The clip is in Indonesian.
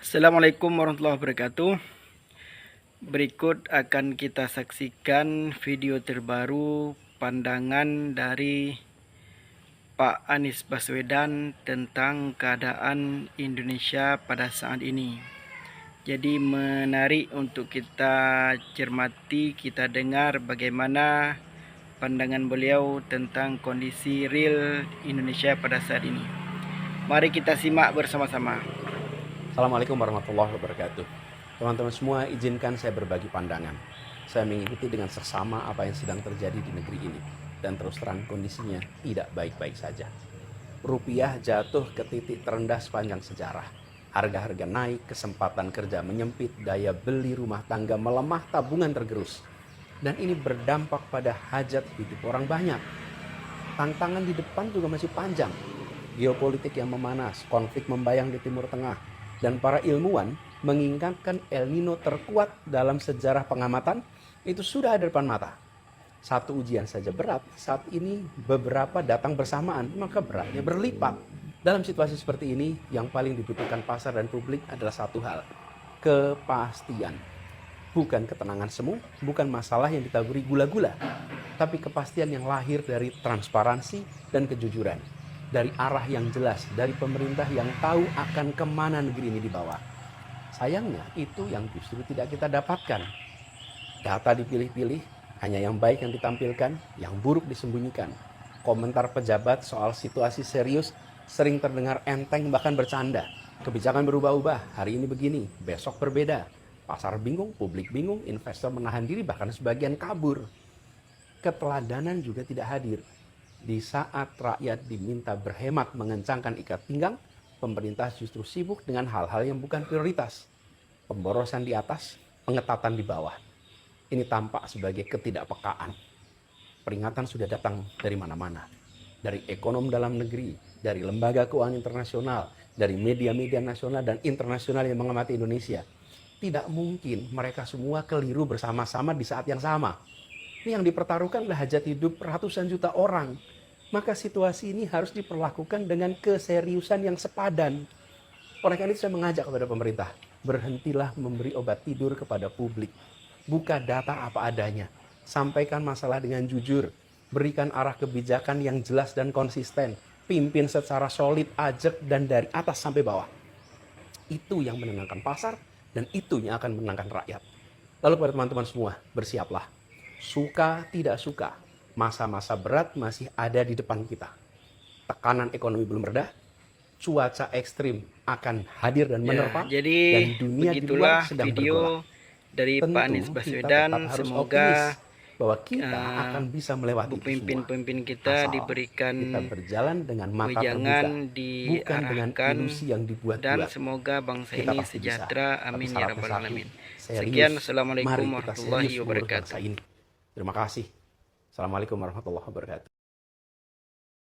Assalamualaikum warahmatullahi wabarakatuh. Berikut akan kita saksikan video terbaru pandangan dari Pak Anies Baswedan tentang keadaan Indonesia pada saat ini. Jadi menarik untuk kita cermati, kita dengar bagaimana pandangan beliau tentang kondisi real Indonesia pada saat ini. Mari kita simak bersama-sama. Assalamualaikum warahmatullahi wabarakatuh. Teman-teman semua, izinkan saya berbagi pandangan. Saya mengikuti dengan seksama apa yang sedang terjadi di negeri ini. Dan terus terang kondisinya tidak baik-baik saja. Rupiah jatuh ke titik terendah sepanjang sejarah. Harga-harga naik, kesempatan kerja menyempit, daya beli rumah tangga melemah, tabungan tergerus. Dan ini berdampak pada hajat hidup orang banyak. Tantangan di depan juga masih panjang. Geopolitik yang memanas, konflik membayang di Timur Tengah, dan para ilmuwan mengingatkan El Nino terkuat dalam sejarah pengamatan itu sudah ada depan mata. Satu ujian saja berat, saat ini beberapa datang bersamaan, maka beratnya berlipat. Dalam situasi seperti ini, yang paling dibutuhkan pasar dan publik adalah satu hal, kepastian. Bukan ketenangan semu, bukan masalah yang ditaburi gula-gula, tapi kepastian yang lahir dari transparansi dan kejujuran. Dari arah yang jelas, dari pemerintah yang tahu akan kemana negeri ini dibawa. Sayangnya itu yang justru tidak kita dapatkan. Data dipilih-pilih, hanya yang baik yang ditampilkan, yang buruk disembunyikan. Komentar pejabat soal situasi serius sering terdengar enteng bahkan bercanda. Kebijakan berubah-ubah, hari ini begini, besok berbeda. Pasar bingung, publik bingung, investor menahan diri, bahkan sebagian kabur. Keteladanan juga tidak hadir. Di saat rakyat diminta berhemat mengencangkan ikat pinggang, pemerintah justru sibuk dengan hal-hal yang bukan prioritas. Pemborosan di atas, pengetatan di bawah. Ini tampak sebagai ketidakpekaan. Peringatan sudah datang dari mana-mana. Dari ekonom dalam negeri, dari lembaga keuangan internasional, dari media-media nasional dan internasional yang mengamati Indonesia. Tidak mungkin mereka semua keliru bersama-sama di saat yang sama. Ini yang dipertaruhkan adalah hajat hidup ratusan juta orang. Maka situasi ini harus diperlakukan dengan keseriusan yang sepadan. Oleh karena itu saya mengajak kepada pemerintah, berhentilah memberi obat tidur kepada publik. Buka data apa adanya. Sampaikan masalah dengan jujur. Berikan arah kebijakan yang jelas dan konsisten. Pimpin secara solid, ajak, dan dari atas sampai bawah. Itu yang menenangkan pasar dan itu yang akan menenangkan rakyat. Lalu kepada teman-teman semua, bersiaplah. Suka tidak suka, masa-masa berat masih ada di depan kita. Tekanan ekonomi belum reda, cuaca ekstrim akan hadir dan menerpa, jadi dan dunia di luar sedang video bergolak. dari Tentu Pak Anies kita Baswedan. tetap harus Semoga optimis bahwa kita akan bisa melewati itu semua. pemimpin-pemimpin kita Asal diberikan kita berjalan dengan mata terbuka, wejangan, bukan dengan diarahkan, ilusi yang dan dibuat-buat. semoga bangsa Kita ini pasti bisa. sejahtera. Tapi Amin ya syaratnya rabbal satu, alamin. serius. Sekian, assalamualaikum Mari kita warahmatullahi serius mengurus bangsa wabarakatuh. ini. Terima kasih. Assalamualaikum warahmatullahi wabarakatuh.